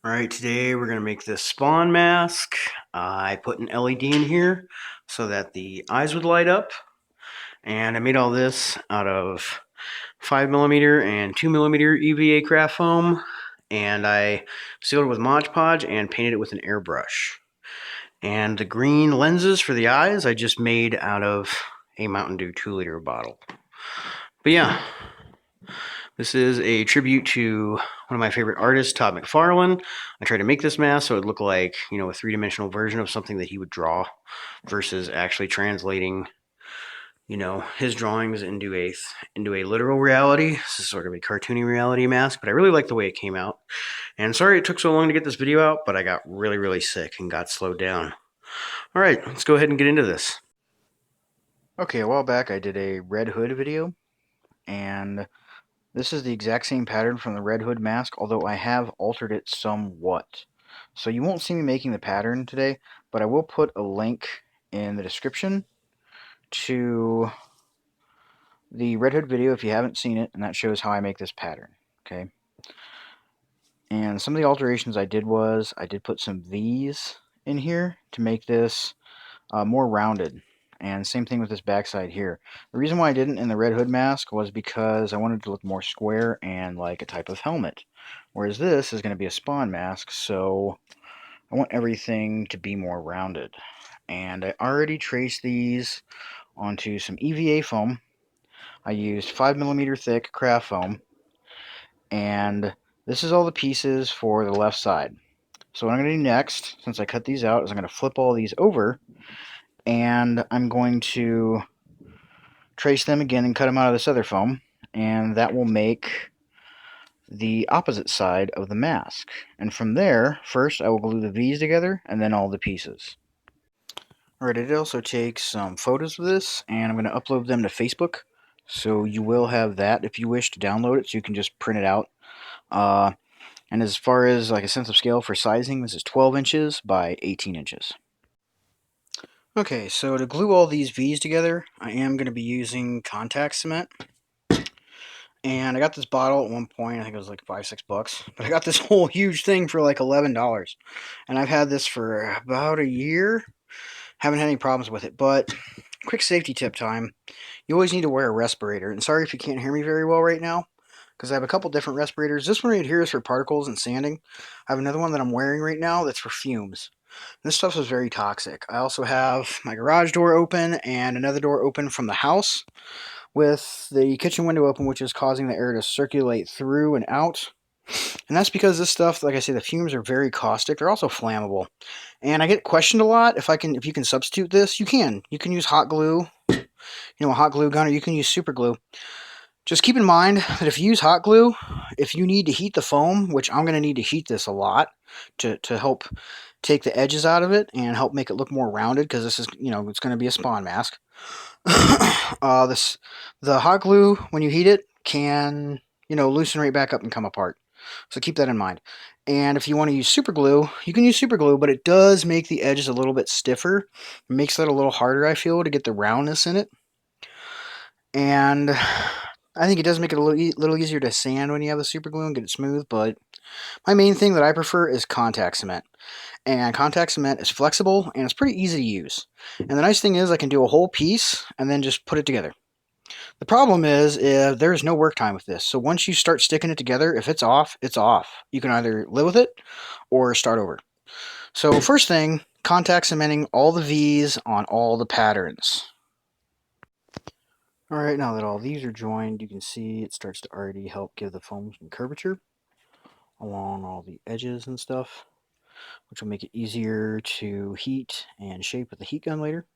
Alright, today we're going to make this spawn mask. I put an LED in here so that the eyes would light up. And I made all this out of 5mm and 2mm EVA craft foam. And I sealed it with Mod Podge and painted it with an airbrush. And the green lenses for the eyes I just made out of a Mountain Dew 2-liter bottle. But yeah, this is a tribute to one of my favorite artists, Todd McFarlane. I tried to make this mask so it would look like, a three-dimensional version of something that he would draw versus actually translating, his drawings into a literal reality. This is sort of a cartoony reality mask, but I really like the way it came out. And sorry it took so long to get this video out, but I got really, really sick and got slowed down. All right, let's go ahead and get into this. Okay, a while back I did a Red Hood video, and this is the exact same pattern from the Red Hood mask, although I have altered it somewhat. So you won't see me making the pattern today, but I will put a link in the description to the Red Hood video if you haven't seen it, and that shows how I make this pattern. Okay. And some of the alterations I did was, I did put some V's in here to make this more rounded. And same thing with this backside here. The reason why I didn't in the Red Hood mask was because I wanted to look more square and like a type of helmet. Whereas this is going to be a spawn mask, so I want everything to be more rounded. And I already traced these onto some EVA foam. I used 5mm thick craft foam. And this is all the pieces for the left side. So what I'm going to do next, since I cut these out, is I'm going to flip all these over, and I'm going to trace them again and cut them out of this other foam, and that will make the opposite side of the mask. And from there, first I will glue the V's together, and then all the pieces. Alright, I did also take some photos of this, and I'm going to upload them to Facebook, so you will have that if you wish to download it, so you can just print it out. And as far as like a sense of scale for sizing, this is 12 inches by 18 inches. Okay, so to glue all these V's together, I am going to be using contact cement. And I got this bottle at one point, I think it was like $5-6, but I got this whole huge thing for like $11. And I've had this for about a year. Haven't had any problems with it, but quick safety tip time. You always need to wear a respirator. And sorry if you can't hear me very well right now, because I have a couple different respirators. This one right here is for particles and sanding. I have another one that I'm wearing right now that's for fumes. This stuff is very toxic. I also have my garage door open and another door open from the house with the kitchen window open, which is causing the air to circulate through and out. And that's because this stuff, like I say, the fumes are very caustic. They're also flammable. And I get questioned a lot if you can substitute this. You can. You can use hot glue, a hot glue gun, or you can use super glue. Just keep in mind that if you use hot glue, if you need to heat the foam, which I'm going to need to heat this a lot to help take the edges out of it and help make it look more rounded, because this is, it's going to be a spawn mask. The hot glue, when you heat it, can, loosen right back up and come apart. So keep that in mind. And if you want to use super glue, you can use super glue, but it does make the edges a little bit stiffer. It makes that a little harder, I feel, to get the roundness in it. And I think it does make it a little easier to sand when you have the super glue and get it smooth, but my main thing that I prefer is contact cement. And contact cement is flexible and it's pretty easy to use. And the nice thing is I can do a whole piece and then just put it together. The problem is there's no work time with this. So once you start sticking it together, if it's off, it's off. You can either live with it or start over. So first thing, contact cementing all the V's on all the patterns. Alright, now that all these are joined, you can see it starts to already help give the foam some curvature along all the edges and stuff, which will make it easier to heat and shape with the heat gun later.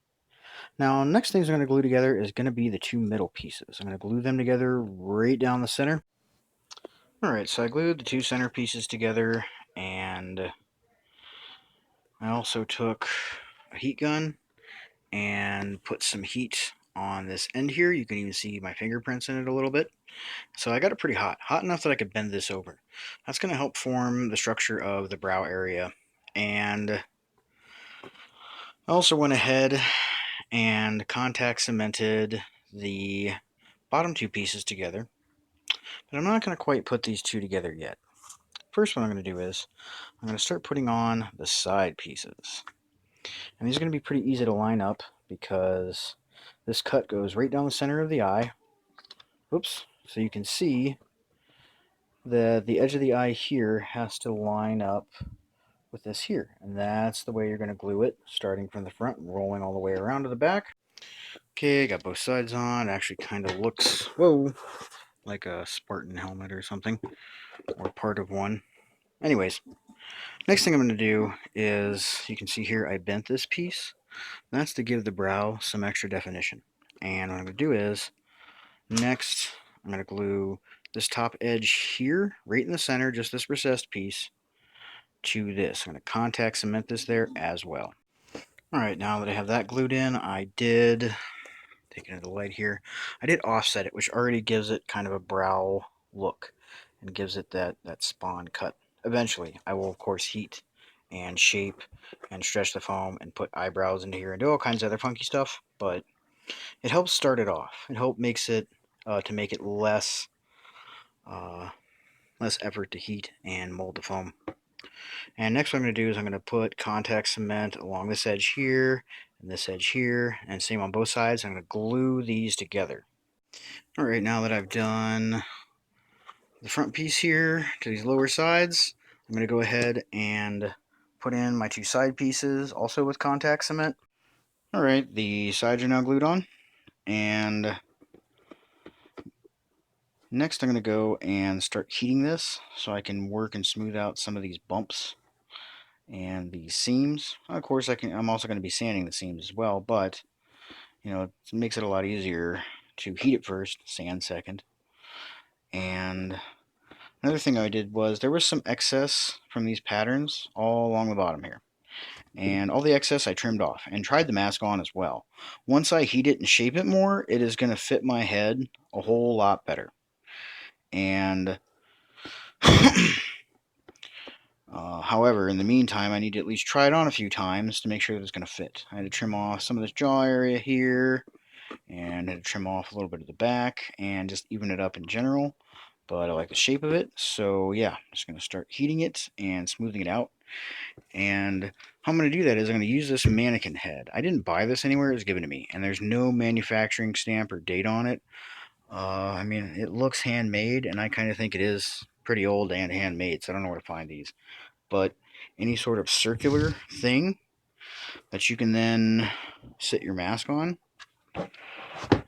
Now, next things I'm going to glue together is going to be the two middle pieces. I'm going to glue them together right down the center. Alright, so I glued the two center pieces together, and I also took a heat gun and put some heat on this end here. You can even see my fingerprints in it a little bit. So I got it pretty hot enough that I could bend this over. That's going to help form the structure of the brow area. And I also went ahead and contact cemented the bottom two pieces together. But I'm not going to quite put these two together yet. first what I'm going to do is I'm going to start putting on the side pieces. And these are going to be pretty easy to line up because this cut goes right down the center of the eye. Oops. So you can see that the edge of the eye here has to line up with this here. And that's the way you're going to glue it, starting from the front and rolling all the way around to the back. Okay, got both sides on. It actually kind of looks, whoa, like a Spartan helmet or something, or part of one. Anyways, next thing I'm going to do is, you can see here I bent this piece. That's to give the brow some extra definition. And what I'm going to do is, next I'm going to glue this top edge here, right in the center, just this recessed piece, to this. I'm going to contact cement this there as well. Alright, now that I have that glued in, I did, taking it to the light here, I did offset it, which already gives it kind of a brow look and gives it that spawn cut. Eventually, I will of course heat and shape and stretch the foam and put eyebrows into here and do all kinds of other funky stuff, but it helps start it off. It helps makes it to make it less effort to heat and mold the foam. And next what I'm going to do is I'm going to put contact cement along this edge here and this edge here, and same on both sides. I'm going to glue these together. Alright, now that I've done the front piece here to these lower sides, I'm going to go ahead and put in my two side pieces also with contact cement. Alright, the sides are now glued on, and next I'm going to go and start heating this so I can work and smooth out some of these bumps and these seams. Of course, I'm also going to be sanding the seams as well, but you know, it makes it a lot easier to heat it first, sand second. And another thing I did was there was some excess from these patterns all along the bottom here. And all the excess I trimmed off and tried the mask on as well. Once I heat it and shape it more, it is going to fit my head a whole lot better. And however, in the meantime, I need to at least try it on a few times to make sure that it's going to fit. I had to trim off some of this jaw area here, and I had to trim off a little bit of the back, and just even it up in general. But I like the shape of it, so yeah, I'm just going to start heating it and smoothing it out. And how I'm going to do that is I'm going to use this Mannequin Head. I didn't buy this anywhere, it was given to me, and there's no manufacturing stamp or date on it. I mean, it looks handmade, and I kind of think it is pretty old and handmade, so I don't know where to find these. But any sort of circular thing that you can then sit your mask on,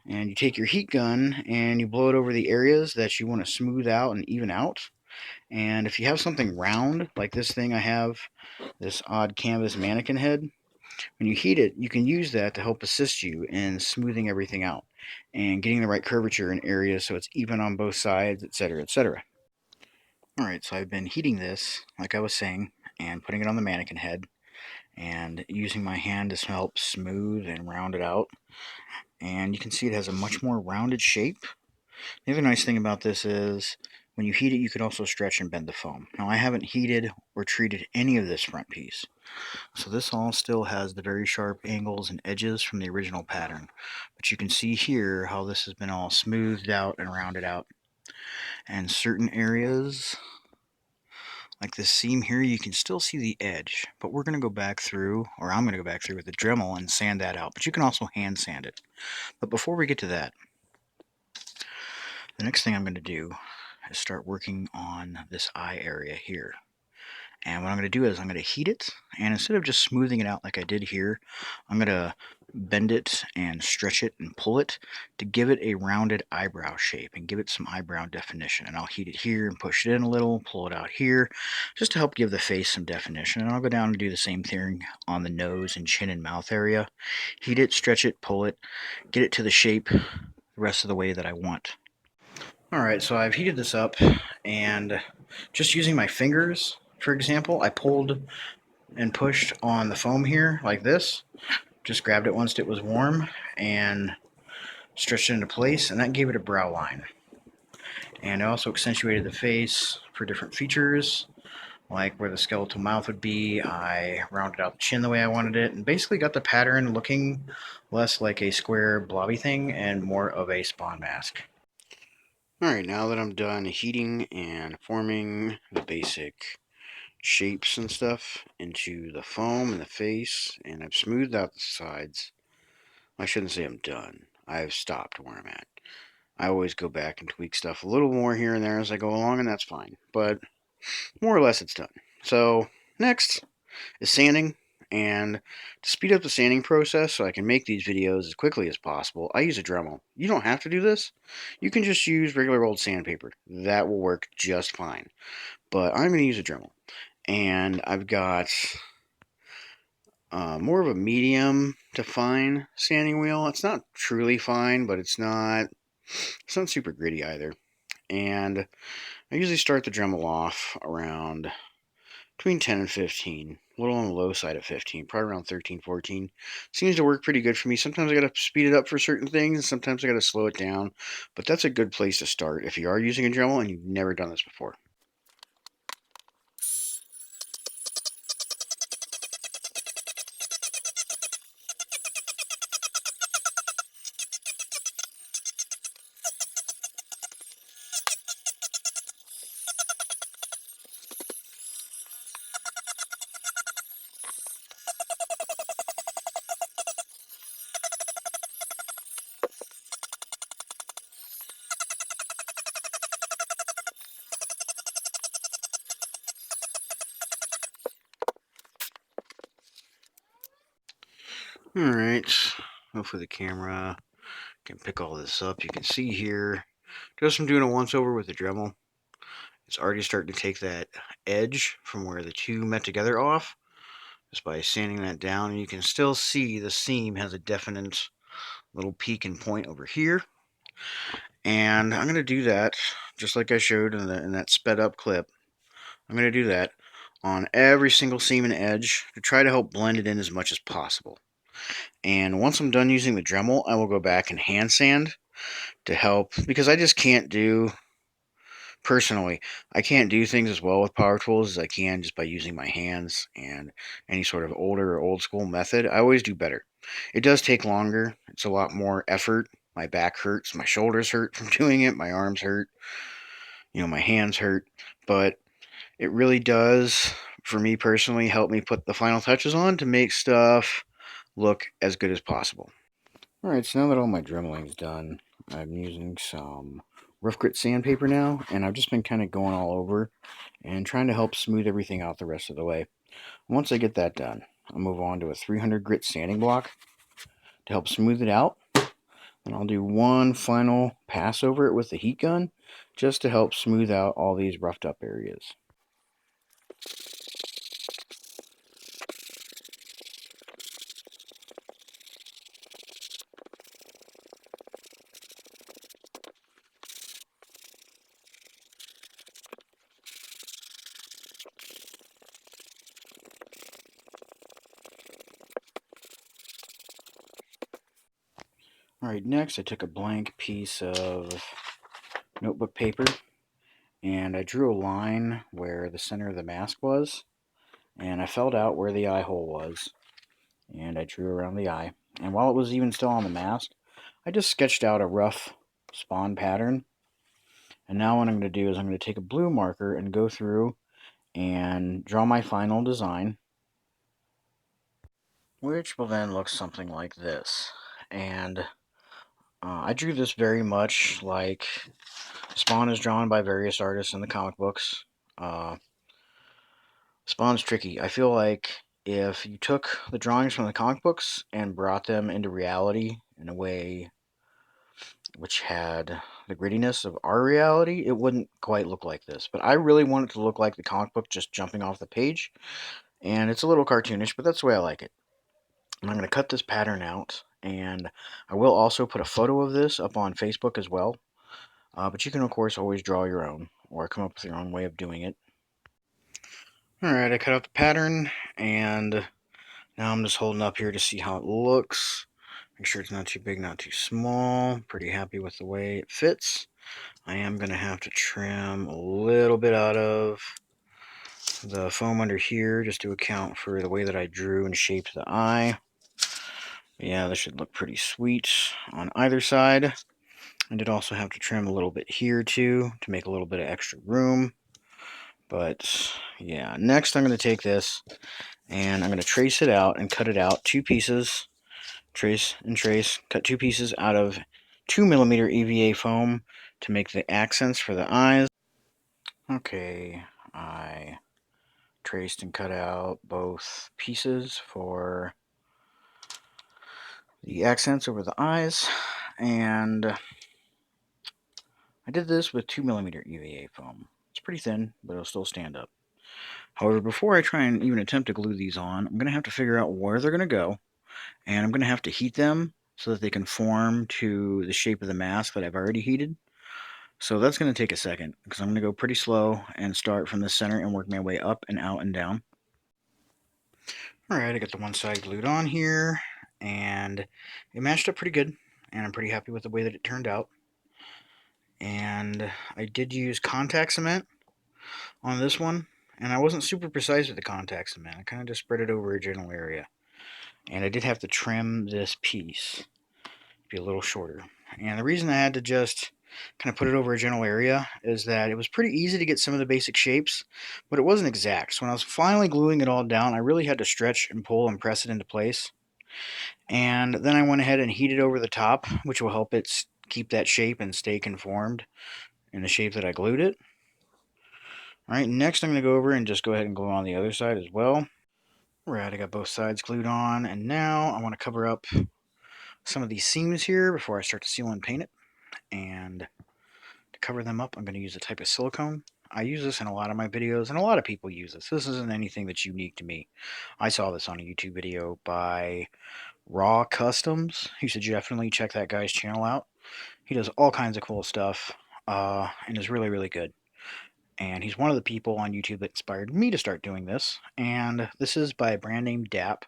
and you take your heat gun and you blow it over the areas that you want to smooth out and even out. And if you have something round, like this thing I have, this odd canvas mannequin head, when you heat it, you can use that to help assist you in smoothing everything out and getting the right curvature in areas so it's even on both sides, etc., etc. Alright, so I've been heating this, like I was saying, and putting it on the mannequin head, and using my hand to help smooth and round it out. And you can see it has a much more rounded shape. The other nice thing about this is, when you heat it, you can also stretch and bend the foam. Now, I haven't heated or treated any of this front piece, so this all still has the very sharp angles and edges from the original pattern. But you can see here how this has been all smoothed out and rounded out. And certain areas, like this seam here, you can still see the edge, but we're going to go back through, or I'm going to go back through with the Dremel and sand that out. But you can also hand sand it. But before we get to that, the next thing I'm going to do is start working on this eye area here. And what I'm going to do is I'm going to heat it, and instead of just smoothing it out like I did here, I'm going to bend it and stretch it and pull it to give it a rounded eyebrow shape and give it some eyebrow definition. And I'll heat it here and push it in a little, pull it out here, just to help give the face some definition. And I'll go down and do the same thing on the nose and chin and mouth area. Heat it, stretch it, pull it, get it to the shape the rest of the way that I want. Alright, so I've heated this up, and just using my fingers, for example, I pulled and pushed on the foam here like this, just grabbed it once it was warm and stretched it into place, and that gave it a brow line. And I also accentuated the face for different features, like where the skeletal mouth would be. I rounded out the chin the way I wanted it, and basically got the pattern looking less like a square blobby thing and more of a spawn mask. Alright, now that I'm done heating and forming the basic shapes and stuff into the foam and the face, and I've smoothed out the sides, I shouldn't say I'm done. I've stopped where I'm at. I always go back and tweak stuff a little more here and there as I go along, and that's fine. But more or less it's done. So next is sanding, and to speed up the sanding process so I can make these videos as quickly as possible, I use a Dremel. You don't have to do this. You can just use regular old sandpaper. That will work just fine. But I'm going to use a Dremel. And I've got more of a medium to fine sanding wheel. It's not truly fine, but it's not super gritty either. And I usually start the Dremel off around between 10 and 15, a little on the low side of 15, probably around 13, 14. Seems to work pretty good for me. Sometimes I got to speed it up for certain things, and sometimes I got to slow it down. But that's a good place to start if you are using a Dremel and you've never done this before. Alright, hopefully the camera can pick all this up. You can see here, just from doing a once over with the Dremel, it's already starting to take that edge from where the two met together off, just by sanding that down. And you can still see the seam has a definite little peak and point over here. And I'm going to do that, just like I showed in that sped up clip. I'm going to do that on every single seam and edge to try to help blend it in as much as possible. And once I'm done using the Dremel, I will go back and hand sand to help, because I just can't do, personally, I can't do things as well with power tools as I can just by using my hands and any sort of older or old school method. I always do better. It does take longer. It's a lot more effort. My back hurts. My shoulders hurt from doing it. My arms hurt. My hands hurt. But it really does, for me personally, help me put the final touches on to make stuff look as good as possible. Alright, so now that all my dremeling's done, I'm using some rough grit sandpaper now, and I've just been kind of going all over and trying to help smooth everything out the rest of the way. Once I get that done, I'll move on to a 300 grit sanding block to help smooth it out. And I'll do one final pass over it with the heat gun just to help smooth out all these roughed up areas. Alright, next I took a blank piece of notebook paper and I drew a line where the center of the mask was, and I felt out where the eye hole was, and I drew around the eye. And while it was even still on the mask, I just sketched out a rough spawn pattern. And now what I'm going to do is I'm going to take a blue marker and go through and draw my final design, which will then look something like this. And I drew this very much like Spawn is drawn by various artists in the comic books. Spawn's tricky. I feel like if you took the drawings from the comic books and brought them into reality in a way which had the grittiness of our reality, it wouldn't quite look like this. But I really want it to look like the comic book just jumping off the page. And it's a little cartoonish, but that's the way I like it. And I'm going to cut this pattern out. And I will also put a photo of this up on Facebook as well. But you can, of course, always draw your own or come up with your own way of doing it. Alright, I cut out the pattern, and now I'm just holding up here to see how it looks. Make sure it's not too big, not too small. Pretty happy with the way it fits. I am going to have to trim a little bit out of the foam under here just to account for the way that I drew and shaped the eye. Yeah, this should look pretty sweet on either side. I did also have to trim a little bit here too to make a little bit of extra room. But yeah, next I'm going to take this and I'm going to trace it out and cut it out 2 pieces. Trace and trace, cut 2 pieces out of 2mm EVA foam to make the accents for the eyes. Okay, I traced and cut out both pieces for the accents over the eyes, and I did this with 2mm EVA foam. It's pretty thin, but it'll still stand up. However, before I try and even attempt to glue these on, I'm going to have to figure out where they're going to go, and I'm going to have to heat them so that they can form to the shape of the mask that I've already heated. So that's going to take a second, because I'm going to go pretty slow and start from the center and work my way up and out and down. Alright, I got the one side glued on here, and it matched up pretty good, and I'm pretty happy with the way that it turned out. And I did use contact cement on this one, and I wasn't super precise with the contact cement. I kind of just spread it over a general area. And I did have to trim this piece to be a little shorter. And the reason I had to just kind of put it over a general area is that it was pretty easy to get some of the basic shapes, but it wasn't exact. So when I was finally gluing it all down, I really had to stretch and pull and press it into place. And then I went ahead and heated over the top, which will help it keep that shape and stay conformed in the shape that I glued it. Alright, next I'm going to go over and just go ahead and glue on the other side as well. Alright, I got both sides glued on, and now I want to cover up some of these seams here before I start to seal and paint it. And to cover them up, I'm going to use a type of silicone. I use this in a lot of my videos, and a lot of people use this. This isn't anything that's unique to me. I saw this on a YouTube video by Raw Customs. You should definitely check that guy's channel out. He does all kinds of cool stuff, and is really, really good. And he's one of the people on YouTube that inspired me to start doing this. And this is by a brand named DAP.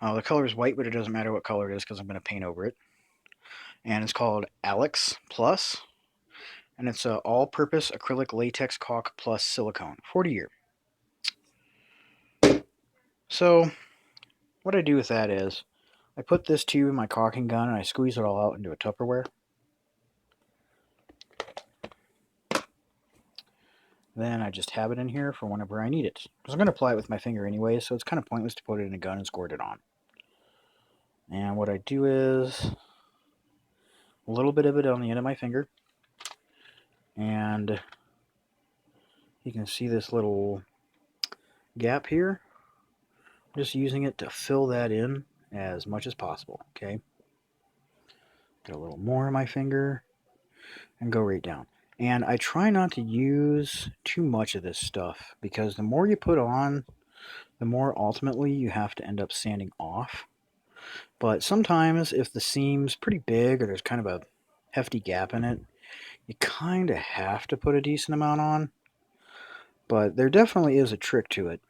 The color is white, but it doesn't matter what color it is because I'm going to paint over it. And it's called Alex Plus. And it's an all-purpose acrylic latex caulk plus silicone, 40-year. So what I do with that is I put this tube in my caulking gun and I squeeze it all out into a Tupperware. Then I just have it in here for whenever I need it. Because I'm going to apply it with my finger anyway, so it's kind of pointless to put it in a gun and squirt it on. And what I do is a little bit of it on the end of my finger. And you can see this little gap here. I'm just using it to fill that in as much as possible, okay? Get a little more on my finger and go right down. And I try not to use too much of this stuff because the more you put on, the more ultimately you have to end up sanding off. But sometimes if the seam's pretty big or there's kind of a hefty gap in it, you kind of have to put a decent amount on. But there definitely is a trick to it,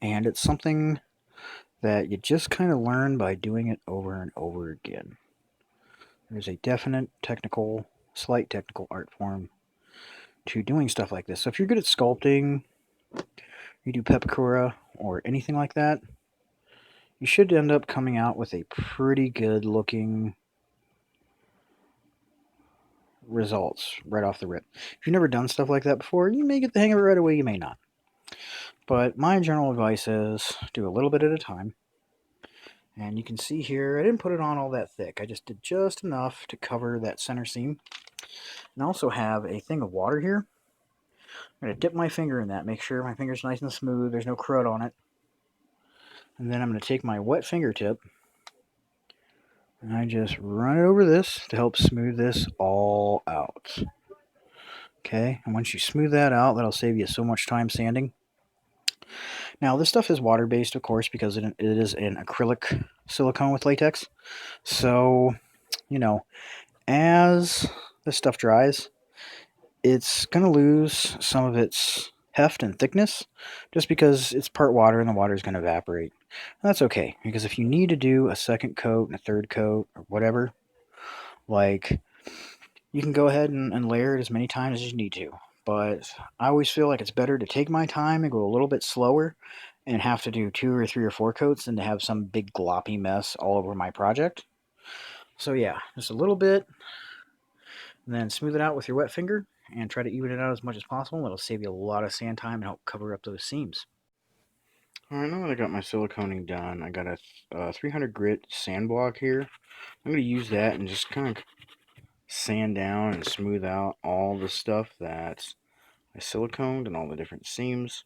and it's something that you just kind of learn by doing it over and over again. There's a definite slight technical art form to doing stuff like this. So if you're good at sculpting, you do pepakura or anything like that, you should end up coming out with a pretty good looking results right off the rip. If you've never done stuff like that before, you may get the hang of it right away, you may not. But my general advice is do a little bit at a time. And you can see here, I didn't put it on all that thick. I just did just enough to cover that center seam. And I also have a thing of water here. I'm going to dip my finger in that, make sure my finger's nice and smooth, there's no crud on it. And then I'm going to take my wet fingertip and I just run it over this to help smooth this all out. Okay, and once you smooth that out, that'll save you so much time sanding. Now, this stuff is water-based, of course, because it is an acrylic silicone with latex. So, you know, as this stuff dries, it's going to lose some of its heft and thickness just because it's part water and the water is going to evaporate. And that's okay, because if you need to do a second coat and a third coat or whatever, like, you can go ahead and layer it as many times as you need to. But I always feel like it's better to take my time and go a little bit slower and have to do 2 or 3 or 4 coats than to have some big gloppy mess all over my project. So yeah, just a little bit. And then smooth it out with your wet finger and try to even it out as much as possible. It'll save you a lot of sand time and help cover up those seams. Alright, now that I got my siliconing done, I got a 300 grit sand block here. I'm going to use that and just kind of sand down and smooth out all the stuff that I siliconed and all the different seams.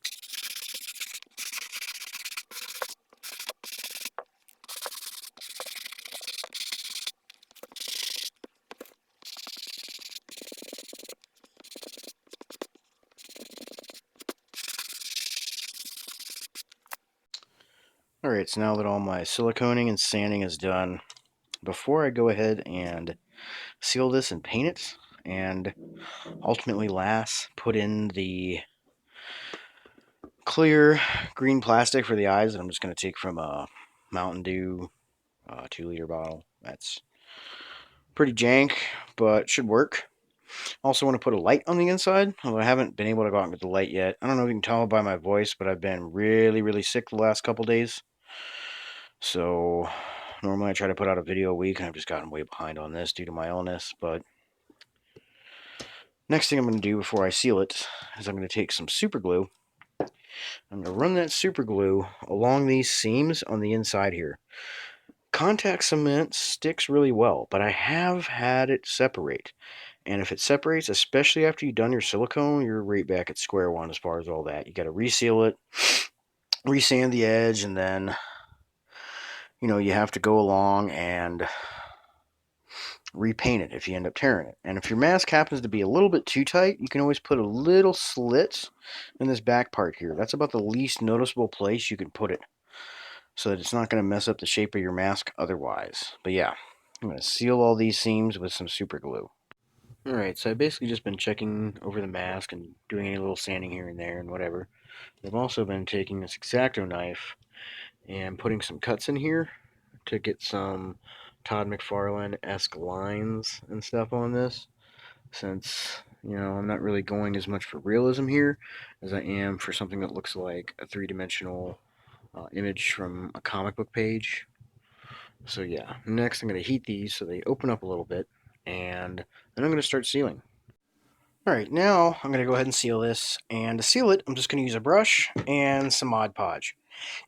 Alright, so now that all my siliconing and sanding is done, before I go ahead and seal this and paint it, and ultimately last put in the clear green plastic for the eyes that I'm just going to take from a Mountain Dew 2-liter bottle. That's pretty jank, but should work. Also want to put a light on the inside, although I haven't been able to go out and get the light yet. I don't know if you can tell by my voice, but I've been really, really sick the last couple days. So normally I try to put out a video a week, and I've just gotten way behind on this due to my illness. But next thing I'm going to do before I seal it is I'm going to take some super glue. I'm going to run that super glue along these seams on the inside here. Contact cement sticks really well, but I have had it separate. And if it separates, especially after you've done your silicone, you're right back at square one as far as all that. You got to reseal it, resand the edge, and then, you have to go along and repaint it if you end up tearing it. And if your mask happens to be a little bit too tight, you can always put a little slit in this back part here. That's about the least noticeable place you can put it, so that it's not going to mess up the shape of your mask otherwise. But yeah, I'm going to seal all these seams with some super glue. Alright, so I've basically just been checking over the mask and doing any little sanding here and there and whatever. I've also been taking this X-Acto knife and putting some cuts in here to get some Todd McFarlane-esque lines and stuff on this, since, I'm not really going as much for realism here as I am for something that looks like a three-dimensional image from a comic book page. So yeah, next I'm going to heat these so they open up a little bit, and then I'm going to start sealing. Alright, now I'm going to go ahead and seal this, and to seal it, I'm just going to use a brush and some Mod Podge.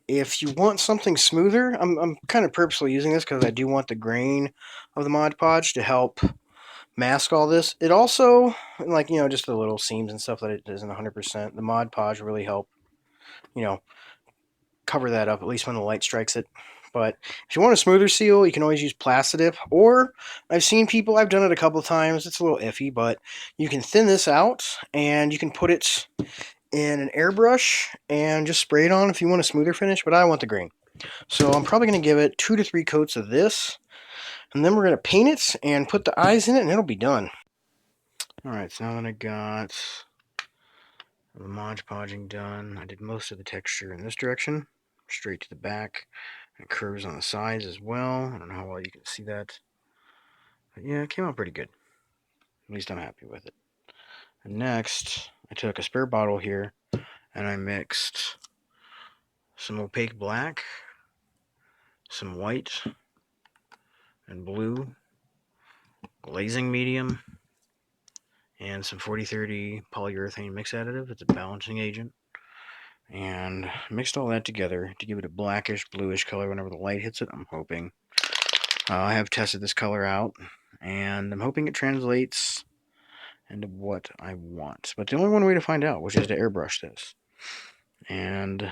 If you want something smoother, I'm kind of purposely using this because I do want the grain of the Mod Podge to help mask all this. It also, like, just the little seams and stuff that it isn't 100%, the Mod Podge really help, you know, cover that up, at least when the light strikes it. But if you want a smoother seal, you can always use Plastidip, or I've seen people, I've done it a couple of times, it's a little iffy, but you can thin this out and you can put it in an airbrush and just spray it on if you want a smoother finish, but I want the grain. So I'm probably going to give it 2 to 3 coats of this, and then we're going to paint it and put the eyes in it, and it'll be done. Alright, so now that I got the Mod Podging done, I did most of the texture in this direction, straight to the back, and curves on the sides as well. I don't know how well you can see that, but yeah, it came out pretty good. At least I'm happy with it. And next, I took a spare bottle here, and I mixed some opaque black, some white and blue, glazing medium, and some 4030 polyurethane mix additive. It's a balancing agent. And mixed all that together to give it a blackish, bluish color whenever the light hits it, I'm hoping. I have tested this color out, and I'm hoping it translates into what I want. But the only one way to find out, which is to airbrush this. And I'm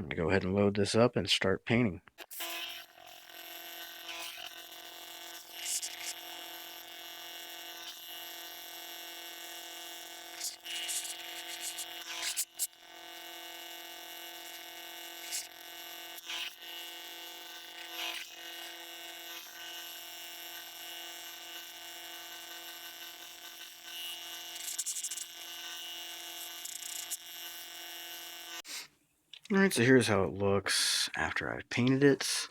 going to go ahead and load this up and start painting. Alright, so here's how it looks after I've painted it.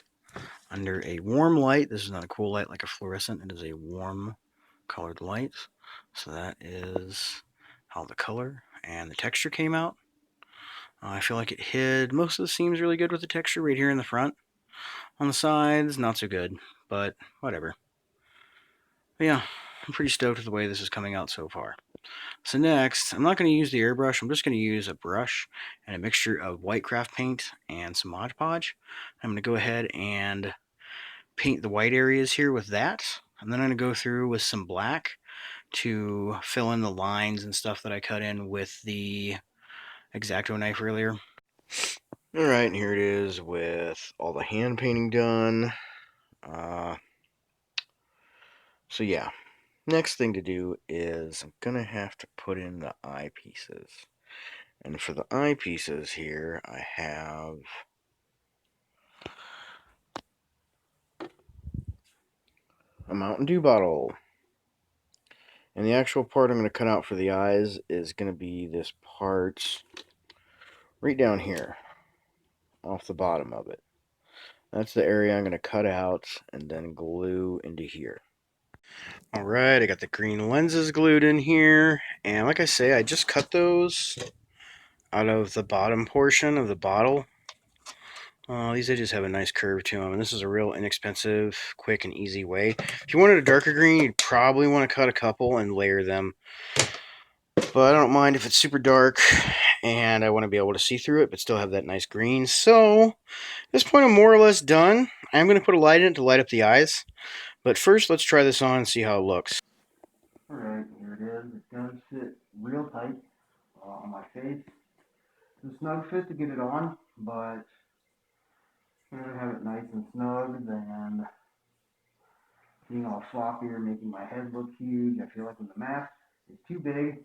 Under a warm light, this is not a cool light like a fluorescent, it is a warm colored light. So that is how the color and the texture came out. I feel like it hid most of the seams really good with the texture right here in the front. On the sides, not so good, but whatever. But yeah, I'm pretty stoked with the way this is coming out so far. So next, I'm not going to use the airbrush. I'm just going to use a brush and a mixture of white craft paint and some Mod Podge. I'm going to go ahead and paint the white areas here with that. And then I'm going to go through with some black to fill in the lines and stuff that I cut in with the X-Acto knife earlier. Alright, and here it is with all the hand painting done. So yeah, next thing to do is I'm going to have to put in the eyepieces. And for the eyepieces here, I have a Mountain Dew bottle. And the actual part I'm going to cut out for the eyes is going to be this part right down here, off the bottom of it. That's the area I'm going to cut out and then glue into here. Alright, I got the green lenses glued in here. And like I say, I just cut those out of the bottom portion of the bottle. These edges have a nice curve to them, and this is a real inexpensive, quick, and easy way. If you wanted a darker green, you'd probably want to cut a couple and layer them. But I don't mind if it's super dark, and I want to be able to see through it, but still have that nice green. So, at this point, I'm more or less done. I'm going to put a light in it to light up the eyes. But first, let's try this on and see how it looks. Alright, here it is. It's going to fit real tight on my face. It's a snug fit to get it on, but I'm going to have it nice and snug and being all floppy or making my head look huge. I feel like when the mask is too big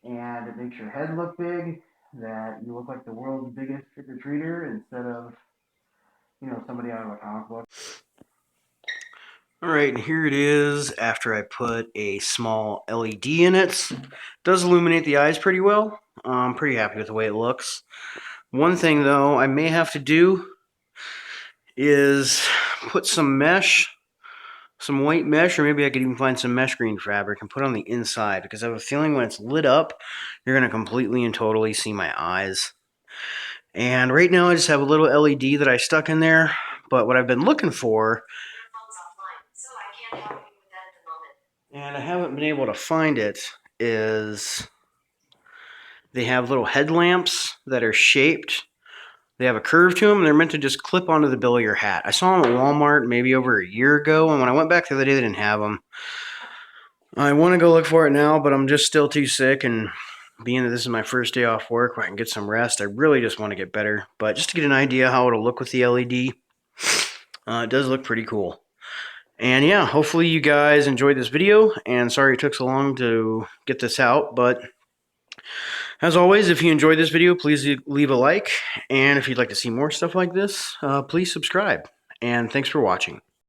and it makes your head look big, that you look like the world's biggest trick-or-treater instead of, somebody out of a comic book. Alright, and here it is after I put a small LED in it. It does illuminate the eyes pretty well. I'm pretty happy with the way it looks. One thing, though, I may have to do is put some mesh, some white mesh, or maybe I could even find some mesh green fabric and put on the inside, because I have a feeling when it's lit up, you're going to completely and totally see my eyes. And right now I just have a little LED that I stuck in there, but what I've been looking for, and I haven't been able to find it, is they have little headlamps that are shaped. They have a curve to them, and they're meant to just clip onto the bill of your hat. I saw them at Walmart maybe over a year ago, and when I went back the other day, they didn't have them. I want to go look for it now, but I'm just still too sick, and being that this is my first day off work where I can get some rest, I really just want to get better. But just to get an idea how it'll look with the LED, it does look pretty cool. And yeah, hopefully you guys enjoyed this video, and sorry it took so long to get this out, but as always, if you enjoyed this video, please leave a like, and if you'd like to see more stuff like this, please subscribe. And thanks for watching.